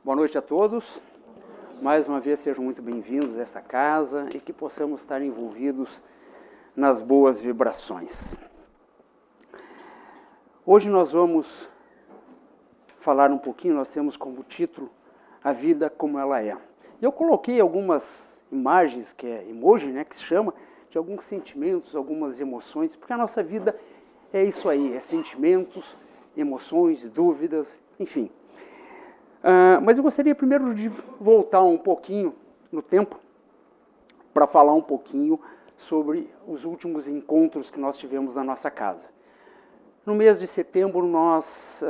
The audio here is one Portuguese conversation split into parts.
Boa noite a todos. Mais uma vez sejam muito bem-vindos a essa casa e que possamos estar envolvidos nas boas vibrações. Hoje nós vamos falar um pouquinho, nós temos como título A Vida Como Ela É. Eu coloquei algumas imagens, que é emoji, né, que se chama, de alguns sentimentos, algumas emoções, porque a nossa vida é isso aí, é sentimentos, emoções, dúvidas, enfim. Mas eu gostaria primeiro de voltar um pouquinho no tempo para falar um pouquinho sobre os últimos encontros que nós tivemos na nossa casa. No mês de setembro nós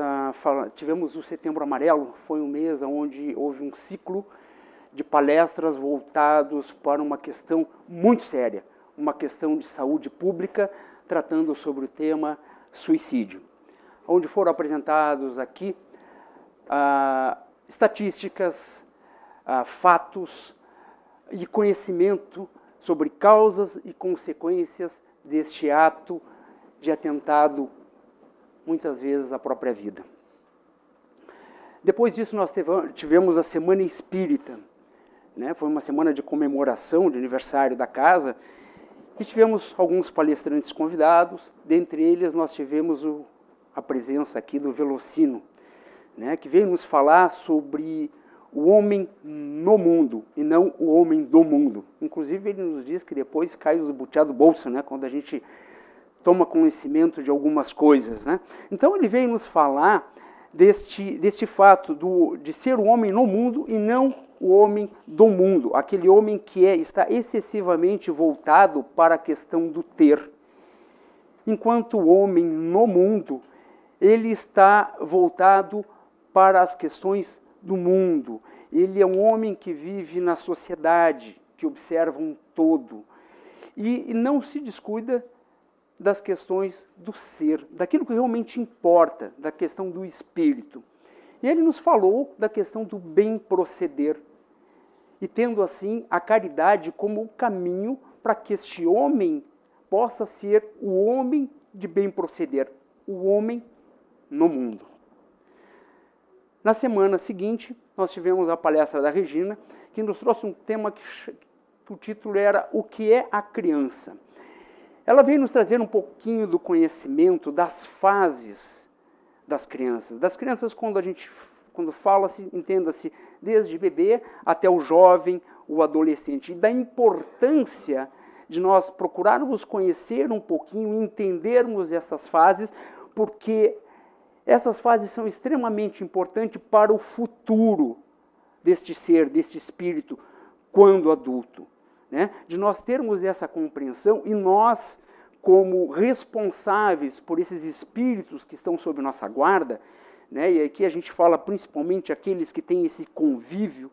tivemos o Setembro Amarelo, foi um mês onde houve um ciclo de palestras voltados para uma questão muito séria, uma questão de saúde pública, tratando sobre o tema suicídio, onde foram apresentados aqui estatísticas, fatos e conhecimento sobre causas e consequências deste ato de atentado, muitas vezes, à própria vida. Depois disso, nós tivemos a Semana Espírita, né? Foi uma semana de comemoração de aniversário da casa, e tivemos alguns palestrantes convidados, dentre eles nós tivemos a presença aqui do Velocino, né, que veio nos falar sobre o homem no mundo e não o homem do mundo. Inclusive ele nos diz que depois cai os butiá do bolso, né, quando a gente toma conhecimento de algumas coisas, né? Então ele veio nos falar deste fato de ser o homem no mundo e não o homem do mundo, aquele homem que está excessivamente voltado para a questão do ter. Enquanto o homem no mundo, ele está voltado para as questões do mundo. Ele é um homem que vive na sociedade, que observa um todo. E não se descuida das questões do ser, daquilo que realmente importa, da questão do espírito. E ele nos falou da questão do bem proceder. E tendo assim a caridade como o caminho para que este homem possa ser o homem de bem proceder, o homem no mundo. Na semana seguinte, nós tivemos a palestra da Regina, que nos trouxe um tema que o título era O que é a criança? Ela veio nos trazer um pouquinho do conhecimento das fases das crianças. Das crianças, quando fala-se, entenda-se, desde bebê até o jovem, o adolescente. E da importância de nós procurarmos conhecer um pouquinho, entendermos essas fases, porque essas fases são extremamente importantes para o futuro deste ser, deste espírito, quando adulto, né? De nós termos essa compreensão e nós, como responsáveis por esses espíritos que estão sob nossa guarda, né? E aqui a gente fala principalmente aqueles que têm esse convívio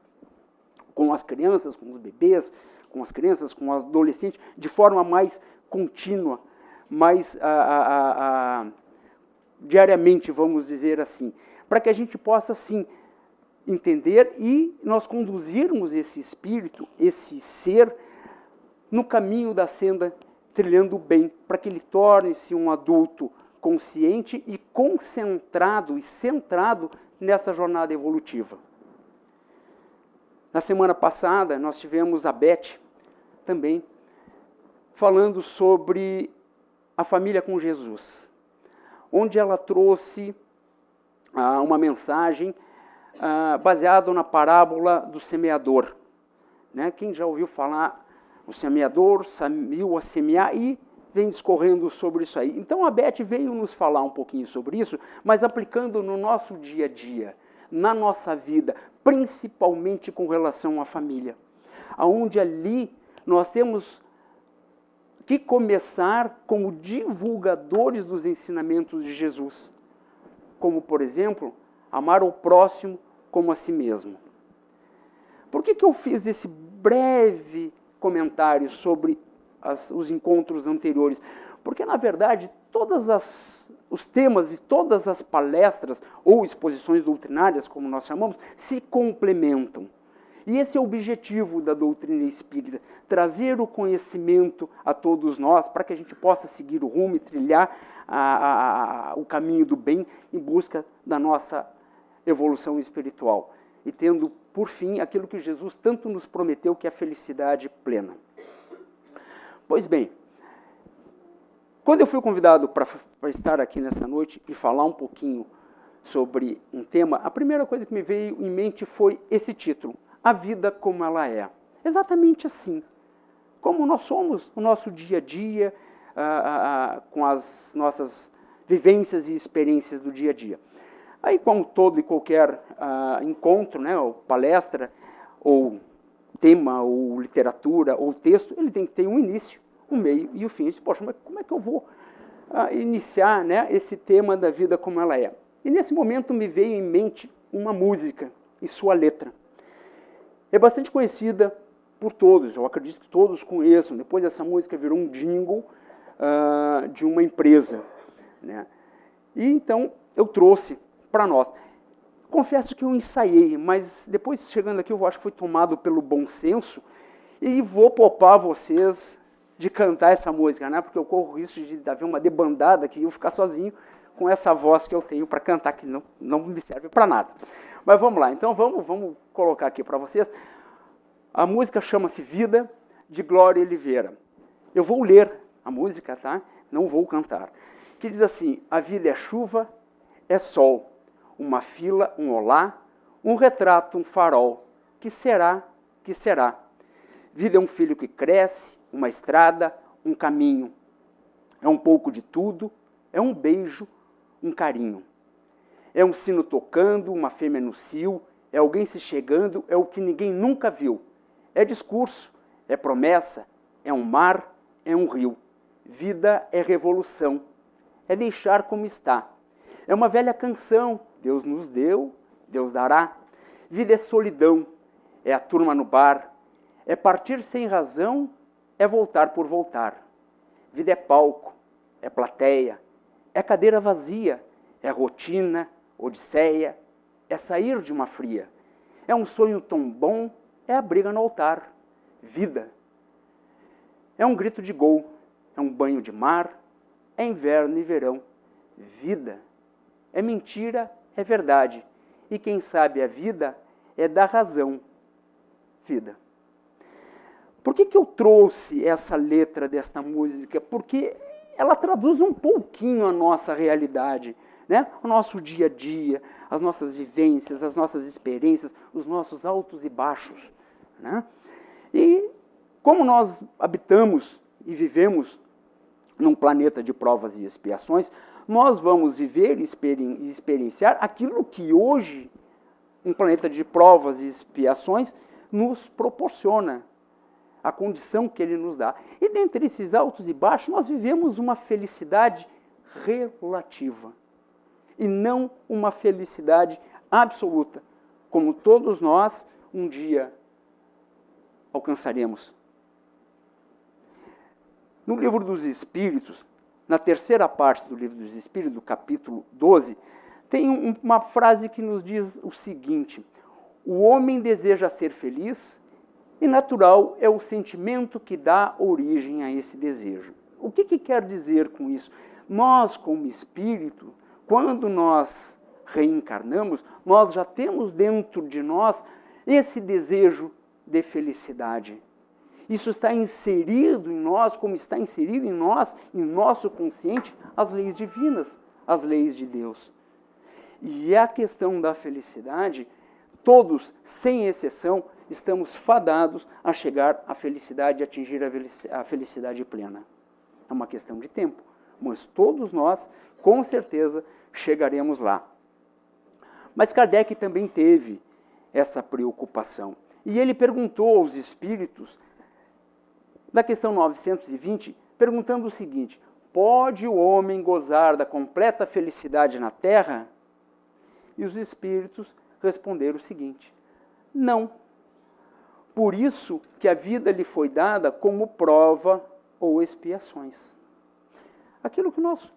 com as crianças, com os bebês, com as crianças, com os adolescentes, de forma mais contínua, mais diariamente, vamos dizer assim, para que a gente possa, sim, entender e nós conduzirmos esse espírito, esse ser, no caminho da senda, trilhando o bem, para que ele torne-se um adulto consciente e concentrado e centrado nessa jornada evolutiva. Na semana passada, nós tivemos a Beth, também, falando sobre a família com Jesus, onde ela trouxe uma mensagem baseada na parábola do semeador. Né? Quem já ouviu falar, o semeador saiu a semear e vem discorrendo sobre isso aí. Então a Beth veio nos falar um pouquinho sobre isso, mas aplicando no nosso dia a dia, na nossa vida, principalmente com relação à família. Onde ali nós temos que começar como divulgadores dos ensinamentos de Jesus. Como, por exemplo, amar o próximo como a si mesmo. Por que eu fiz esse breve comentário sobre os encontros anteriores? Porque, na verdade, todos os temas e todas as palestras ou exposições doutrinárias, como nós chamamos, se complementam. E esse é o objetivo da doutrina espírita, trazer o conhecimento a todos nós, para que a gente possa seguir o rumo e trilhar o caminho do bem em busca da nossa evolução espiritual. e tendo por fim aquilo que Jesus tanto nos prometeu, que é a felicidade plena. Pois bem, quando eu fui convidado para estar aqui nessa noite e falar um pouquinho sobre um tema, a primeira coisa que me veio em mente foi esse título, A Vida Como Ela É. Exatamente assim, como nós somos no nosso dia a dia, com as nossas vivências e experiências do dia a dia. Aí, como todo e qualquer encontro, né, ou palestra, ou tema, ou literatura, ou texto, ele tem que ter um início, um meio e o fim. Eu disse, poxa, mas como é que eu vou iniciar, né, esse tema da vida como ela é? E nesse momento me veio em mente uma música e sua letra. É bastante conhecida por todos, eu acredito que todos conheçam. Depois essa música virou um jingle de uma empresa, né? E então eu trouxe para nós. Confesso que eu ensaiei, mas depois chegando aqui eu acho que fui tomado pelo bom senso e vou poupar vocês de cantar essa música, né? Porque eu corro o risco de haver uma debandada aqui e eu ficar sozinho com essa voz que eu tenho para cantar, que não me serve para nada. Mas vamos lá, então vamos colocar aqui para vocês. A música chama-se Vida, de Glória Oliveira. Eu vou ler a música, tá? Não vou cantar. Que diz assim: a vida é chuva, é sol, uma fila, um olá, um retrato, um farol. Que será, que será? Vida é um filho que cresce, uma estrada, um caminho. É um pouco de tudo, é um beijo, um carinho. É um sino tocando, uma fêmea no cio, é alguém se chegando, é o que ninguém nunca viu. É discurso, é promessa, é um mar, é um rio. Vida é revolução, é deixar como está. É uma velha canção, Deus nos deu, Deus dará. Vida é solidão, é a turma no bar, é partir sem razão, é voltar por voltar. Vida é palco, é plateia, é cadeira vazia, é rotina, odisseia, é sair de uma fria. É um sonho tão bom, é a briga no altar. Vida é um grito de gol, é um banho de mar, é inverno e verão. Vida é mentira, é verdade. E quem sabe a vida é da razão. Vida. Por que eu trouxe essa letra desta música? Porque ela traduz um pouquinho a nossa realidade, né? O nosso dia a dia, as nossas vivências, as nossas experiências, os nossos altos e baixos, né? E como nós habitamos e vivemos num planeta de provas e expiações, nós vamos viver e experienciar aquilo que hoje um planeta de provas e expiações nos proporciona, a condição que ele nos dá. E dentre esses altos e baixos, nós vivemos uma felicidade relativa e não uma felicidade absoluta, como todos nós um dia alcançaremos. No livro dos Espíritos, na terceira parte do livro dos Espíritos, do capítulo 12, tem uma frase que nos diz o seguinte: o homem deseja ser feliz e natural é o sentimento que dá origem a esse desejo. O que quer dizer com isso? Nós, como espírito, quando nós reencarnamos, nós já temos dentro de nós esse desejo de felicidade. Isso está inserido em nós, como está inserido em nós, em nosso consciente, as leis divinas, as leis de Deus. E a questão da felicidade, todos, sem exceção, estamos fadados a chegar à felicidade, a atingir a felicidade plena. É uma questão de tempo, mas todos nós, com certeza, chegaremos lá. Mas Kardec também teve essa preocupação. E ele perguntou aos espíritos, na questão 920, perguntando o seguinte: pode o homem gozar da completa felicidade na Terra? E os espíritos responderam o seguinte: não. Por isso que a vida lhe foi dada como prova ou expiações. Aquilo que nós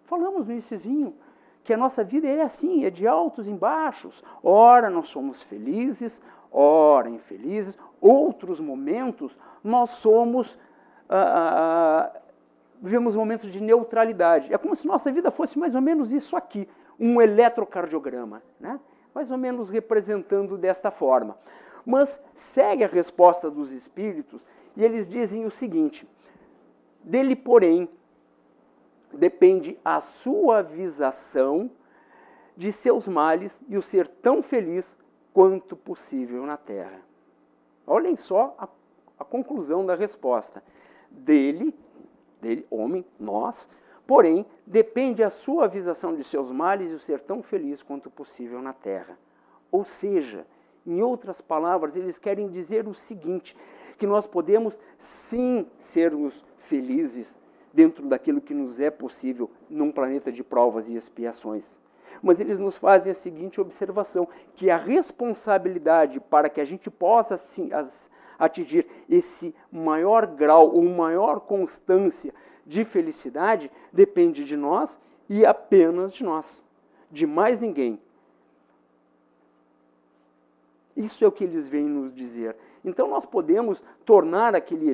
falamos no iniciozinho, que a nossa vida é assim, é de altos e baixos. Ora nós somos felizes, ora infelizes. Outros momentos nós somos, vivemos momentos de neutralidade. É como se nossa vida fosse mais ou menos isso aqui, um eletrocardiograma, né? mais ou menos representando desta forma. Mas segue a resposta dos espíritos e eles dizem o seguinte: dele, porém, depende a suavização de seus males e o ser tão feliz quanto possível na terra. Olhem só a conclusão da resposta. Dele, homem, nós, porém, depende a suavização de seus males e o ser tão feliz quanto possível na terra. Ou seja, em outras palavras, eles querem dizer o seguinte, que nós podemos sim sermos felizes dentro daquilo que nos é possível num planeta de provas e expiações. Mas eles nos fazem a seguinte observação, que a responsabilidade para que a gente possa sim, atingir esse maior grau ou maior constância de felicidade depende de nós e apenas de nós, de mais ninguém. Isso é o que eles vêm nos dizer. Então nós podemos tornar aquele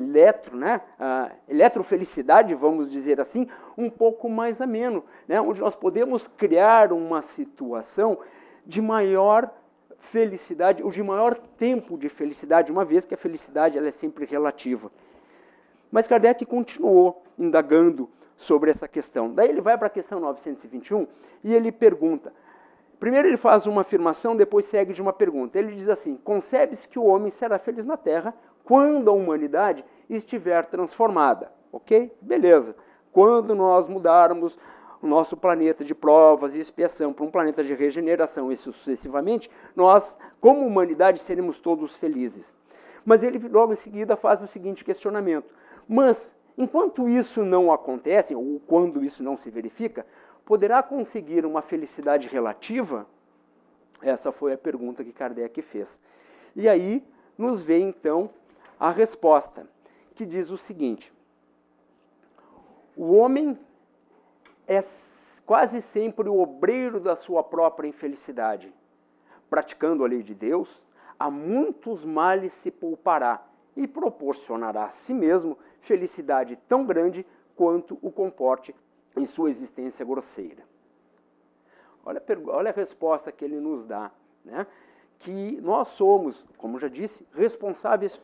eletrofelicidade, vamos dizer assim, um pouco mais ameno, né? Onde nós podemos criar uma situação de maior felicidade, ou de maior tempo de felicidade, uma vez que a felicidade ela é sempre relativa. Mas Kardec continuou indagando sobre essa questão. Daí ele vai para a questão 921 e ele pergunta. Primeiro ele faz uma afirmação, depois segue de uma pergunta. Ele diz assim: concebe-se que o homem será feliz na Terra quando a humanidade estiver transformada. Ok? Beleza. Quando nós mudarmos o nosso planeta de provas e expiação para um planeta de regeneração e sucessivamente, nós, como humanidade, seremos todos felizes. Mas ele logo em seguida faz o seguinte questionamento. Mas, enquanto isso não acontece, ou quando isso não se verifica, poderá conseguir uma felicidade relativa? Essa foi a pergunta que Kardec fez. E aí nos vem então a resposta, que diz o seguinte: o homem é quase sempre o obreiro da sua própria infelicidade. Praticando a lei de Deus, a muitos males se poupará e proporcionará a si mesmo felicidade tão grande quanto o comporte em sua existência grosseira. Olha a resposta que ele nos dá, né? Que nós somos, como já disse, responsáveis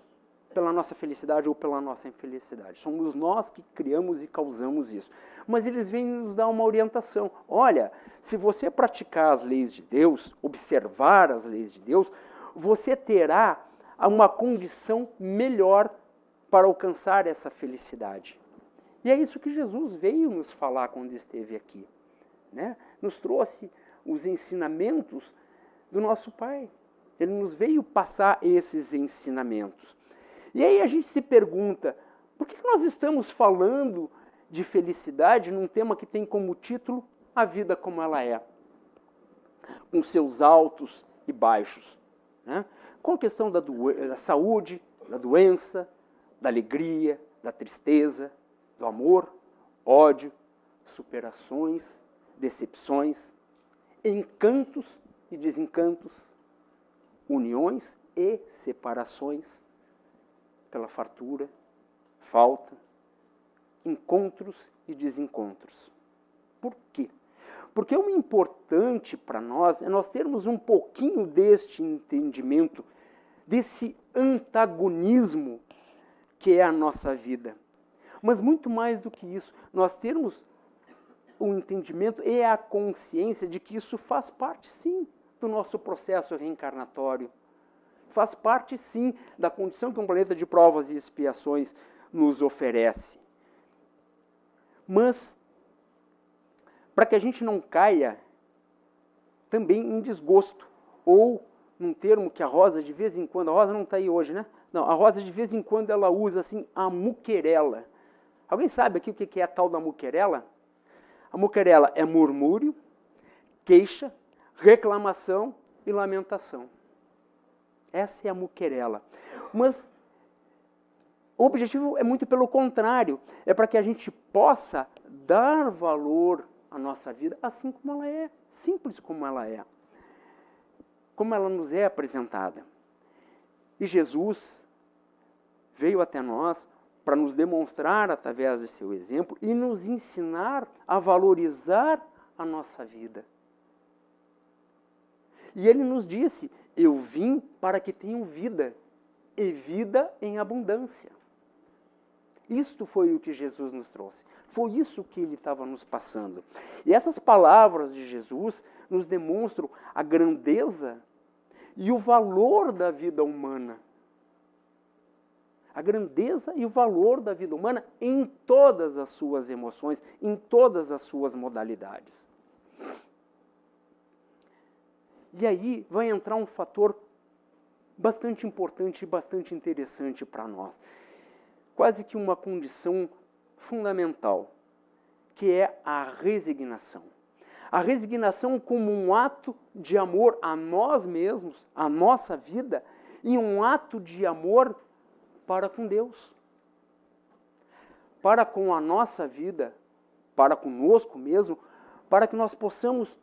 pela nossa felicidade ou pela nossa infelicidade. Somos nós que criamos e causamos isso. Mas eles vêm nos dar uma orientação. Olha, se você praticar as leis de Deus, observar as leis de Deus, você terá uma condição melhor para alcançar essa felicidade. E é isso que Jesus veio nos falar quando esteve aqui, né? Nos trouxe os ensinamentos do nosso Pai. Ele nos veio passar esses ensinamentos. E aí a gente se pergunta, por que nós estamos falando de felicidade num tema que tem como título A Vida Como Ela É? Com seus altos e baixos, né? Com a questão da saúde, da doença, da alegria, da tristeza, do amor, ódio, superações, decepções, encantos e desencantos, uniões e separações, pela fartura, falta, encontros e desencontros. Por quê? Porque o importante para nós é nós termos um pouquinho deste entendimento, desse antagonismo que é a nossa vida. Mas muito mais do que isso, nós termos o entendimento e a consciência de que isso faz parte, sim, do nosso processo reencarnatório. Faz parte, sim, da condição que um planeta de provas e expiações nos oferece. Mas, para que a gente não caia também em desgosto, ou num termo que a Rosa de vez em quando, a Rosa não está aí hoje, né? Não, a Rosa de vez em quando ela usa assim a muquerela. Alguém sabe aqui o que é a tal da muquerela? A muquerela é murmúrio, queixa, reclamação e lamentação. Essa é a muquerela. Mas o objetivo é muito pelo contrário. É para que a gente possa dar valor à nossa vida assim como ela é. Simples como ela é. Como ela nos é apresentada. E Jesus veio até nós para nos demonstrar através de seu exemplo e nos ensinar a valorizar a nossa vida. E ele nos disse, eu vim para que tenham vida, e vida em abundância. Isto foi o que Jesus nos trouxe. Foi isso que ele estava nos passando. E essas palavras de Jesus nos demonstram a grandeza e o valor da vida humana. A grandeza e o valor da vida humana em todas as suas emoções, em todas as suas modalidades. E aí vai entrar um fator bastante importante e bastante interessante para nós. Quase que uma condição fundamental, que é a resignação. A resignação como um ato de amor a nós mesmos, a nossa vida, e um ato de amor para com Deus. Para com a nossa vida, para conosco mesmo, para que nós possamos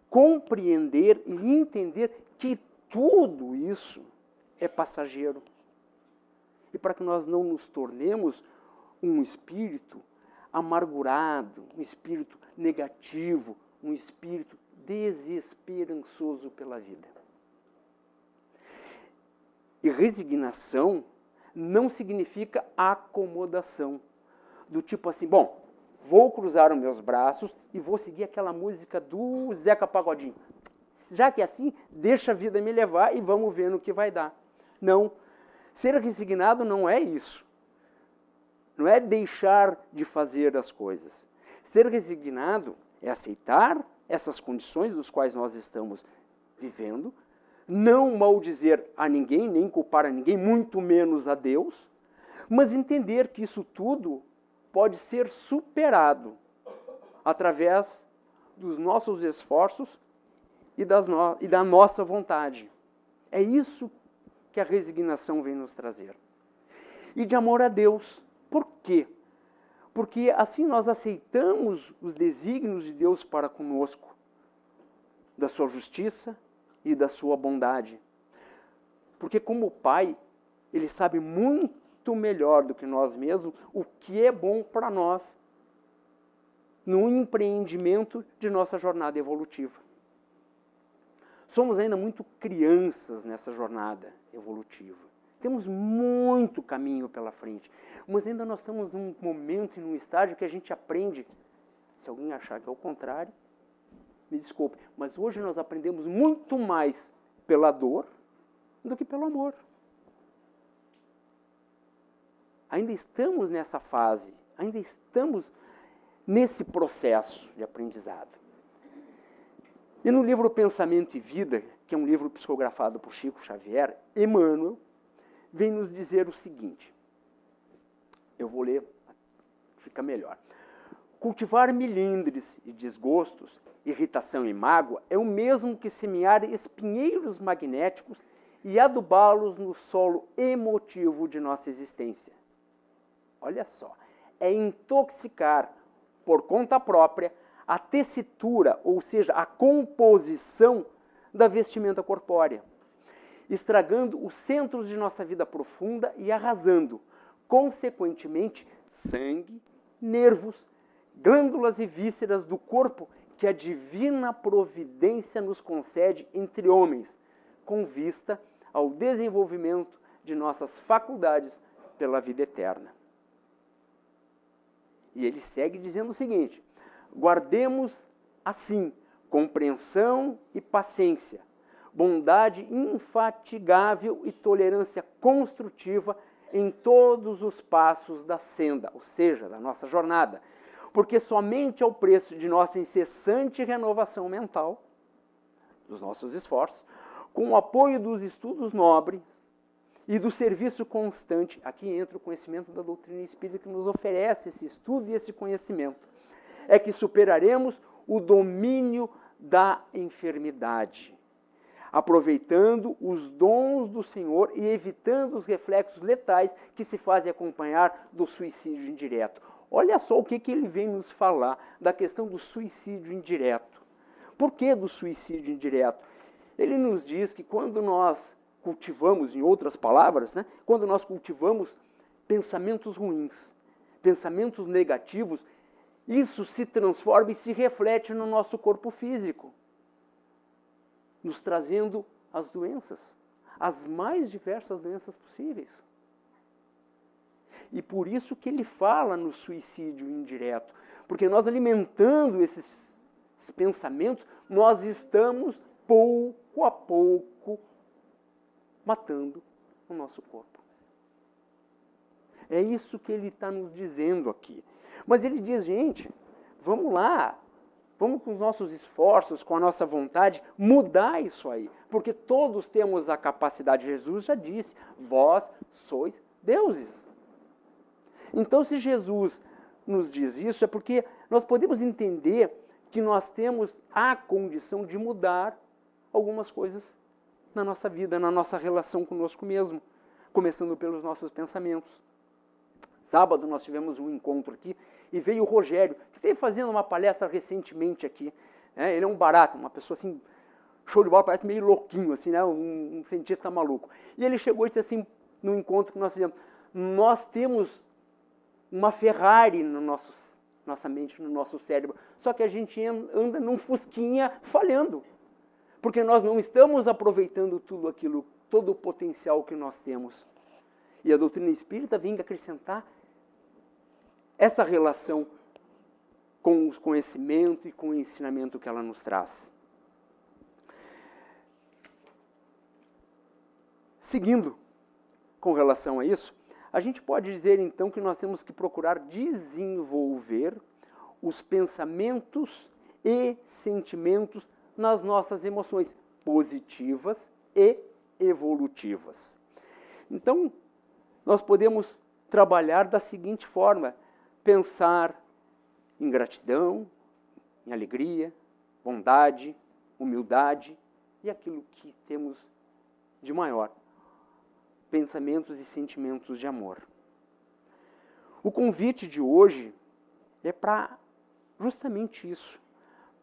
compreender e entender que tudo isso é passageiro. E para que nós não nos tornemos um espírito amargurado, um espírito negativo, um espírito desesperançoso pela vida. E resignação não significa acomodação. Do tipo assim, bom, vou cruzar os meus braços e vou seguir aquela música do Zeca Pagodinho. Já que é assim, deixa a vida me levar e vamos ver no que vai dar. Não. Ser resignado não é isso. Não é deixar de fazer as coisas. Ser resignado é aceitar essas condições dos quais nós estamos vivendo, não maldizer a ninguém, nem culpar a ninguém, muito menos a Deus, mas entender que isso tudo pode ser superado através dos nossos esforços e da nossa vontade. É isso que a resignação vem nos trazer. E de amor a Deus. Por quê? Porque assim nós aceitamos os desígnios de Deus para conosco, da sua justiça e da sua bondade. Porque como Pai, Ele sabe muito melhor do que nós mesmos o que é bom para nós no empreendimento de nossa jornada evolutiva. Somos ainda muito crianças nessa jornada evolutiva. Temos muito caminho pela frente, mas ainda nós estamos num momento e num estágio que a gente aprende. Se alguém achar que é o contrário, me desculpe, mas hoje nós aprendemos muito mais pela dor do que pelo amor. Ainda estamos nessa fase, ainda estamos nesse processo de aprendizado. E no livro Pensamento e Vida, que é um livro psicografado por Chico Xavier, Emmanuel vem nos dizer o seguinte. Eu vou ler, fica melhor. Cultivar melindres e desgostos, irritação e mágoa é o mesmo que semear espinheiros magnéticos e adubá-los no solo emotivo de nossa existência. Olha só, é intoxicar por conta própria a tessitura, ou seja, a composição da vestimenta corpórea, estragando os centros de nossa vida profunda e arrasando, consequentemente, sangue, nervos, glândulas e vísceras do corpo que a divina providência nos concede entre homens, com vista ao desenvolvimento de nossas faculdades pela vida eterna. E ele segue dizendo o seguinte: guardemos, assim, compreensão e paciência, bondade infatigável e tolerância construtiva em todos os passos da senda, ou seja, da nossa jornada, porque somente ao preço de nossa incessante renovação mental, dos nossos esforços, com o apoio dos estudos nobres e do serviço constante, aqui entra o conhecimento da doutrina espírita que nos oferece esse estudo e esse conhecimento, é que superaremos o domínio da enfermidade, aproveitando os dons do Senhor e evitando os reflexos letais que se fazem acompanhar do suicídio indireto. Olha só o que ele vem nos falar da questão do suicídio indireto. Por que do suicídio indireto? Ele nos diz que quando nós cultivamos, em outras palavras, né, quando nós cultivamos pensamentos ruins, pensamentos negativos, isso se transforma e se reflete no nosso corpo físico. nos trazendo as doenças, as mais diversas doenças possíveis. E por isso que ele fala no suicídio indireto, porque nós alimentando esses pensamentos, nós estamos pouco a pouco matando o nosso corpo. É isso que ele está nos dizendo aqui. Mas ele diz, gente, vamos lá, vamos com os nossos esforços, com a nossa vontade, mudar isso aí. Porque todos temos a capacidade, Jesus já disse, vós sois deuses. Então, se Jesus nos diz isso, é porque nós podemos entender que nós temos a condição de mudar algumas coisas na nossa vida, na nossa relação conosco mesmo, começando pelos nossos pensamentos. Sábado nós tivemos um encontro aqui e veio o Rogério, que esteve fazendo uma palestra recentemente aqui. Ele é um barato, uma pessoa assim, show de bola, parece meio louquinho, assim, né? Um cientista maluco. E ele chegou e disse assim, no encontro que nós fizemos, nós temos uma Ferrari na nossa mente, no nosso cérebro, só que a gente anda num fusquinha falhando, porque nós não estamos aproveitando tudo aquilo, todo o potencial que nós temos. E a doutrina espírita vem acrescentar essa relação com o conhecimento e com o ensinamento que ela nos traz. Seguindo com relação a isso, a gente pode dizer então que nós temos que procurar desenvolver os pensamentos e sentimentos nas nossas emoções positivas e evolutivas. Então, nós podemos trabalhar da seguinte forma: pensar em gratidão, em alegria, bondade, humildade e aquilo que temos de maior, pensamentos e sentimentos de amor. O convite de hoje é para justamente isso,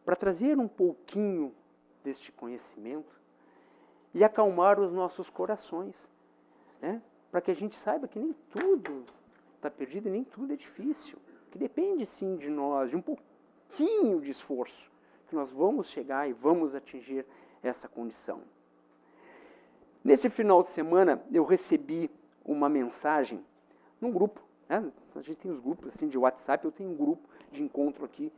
para trazer um pouquinho deste conhecimento e acalmar os nossos corações, né? Para que a gente saiba que nem tudo está perdido e nem tudo é difícil, que depende sim de nós, de um pouquinho de esforço, que nós vamos chegar e vamos atingir essa condição. Nesse final de semana, eu recebi uma mensagem num grupo, né? A gente tem os grupos assim, de WhatsApp, eu tenho um grupo de encontro aqui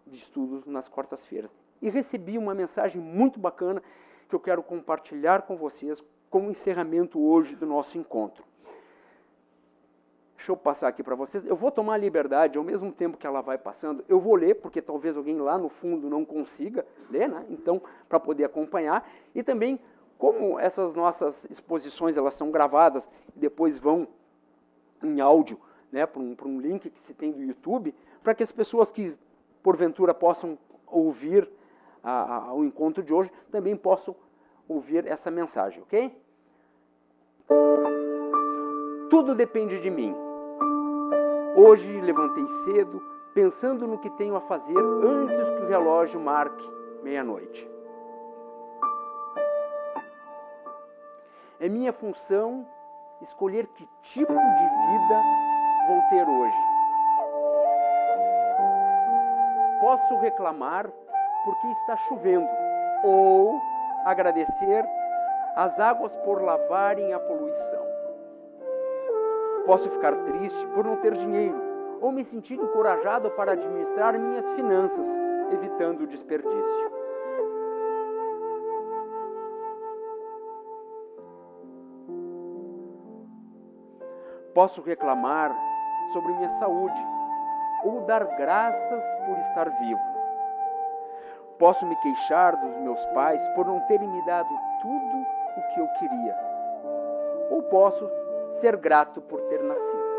de estudos nas quartas-feiras. E recebi uma mensagem muito bacana que eu quero compartilhar com vocês como encerramento hoje do nosso encontro. Deixa eu passar aqui para vocês. Eu vou tomar a liberdade, ao mesmo tempo que ela vai passando, eu vou ler, porque talvez alguém lá no fundo não consiga ler, né? Então, para poder acompanhar. E também, como essas nossas exposições elas são gravadas e depois vão em áudio, né, para um link que se tem do YouTube, para que as pessoas que, porventura, possam ouvir o encontro de hoje, também possam ouvir essa mensagem, ok? Tudo depende de mim. Hoje levantei cedo, pensando no que tenho a fazer antes que o relógio marque meia-noite. É minha função escolher que tipo de vida vou ter hoje. Posso reclamar porque está chovendo, ou agradecer as águas por lavarem a poluição. Posso ficar triste por não ter dinheiro, ou me sentir encorajado para administrar minhas finanças, evitando o desperdício. Posso reclamar sobre minha saúde, ou dar graças por estar vivo. Posso me queixar dos meus pais por não terem me dado tudo o que eu queria. Ou posso ser grato por ter nascido.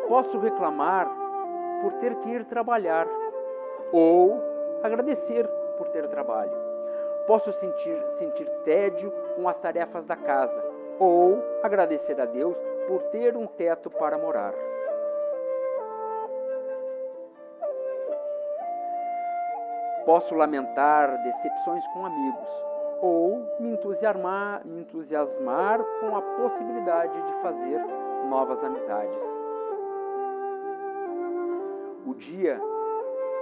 Posso reclamar por ter que ir trabalhar, ou agradecer por ter trabalho. Posso sentir tédio com as tarefas da casa, ou agradecer a Deus por ter um teto para morar. Posso lamentar decepções com amigos, ou me entusiasmar com a possibilidade de fazer novas amizades. O dia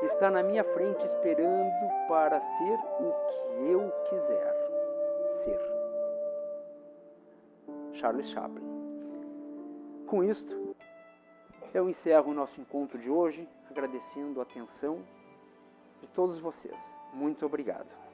está na minha frente esperando para ser o que eu quiser ser. Charles Chaplin. Com isto, eu encerro o nosso encontro de hoje, agradecendo a atenção de todos vocês. Muito obrigado.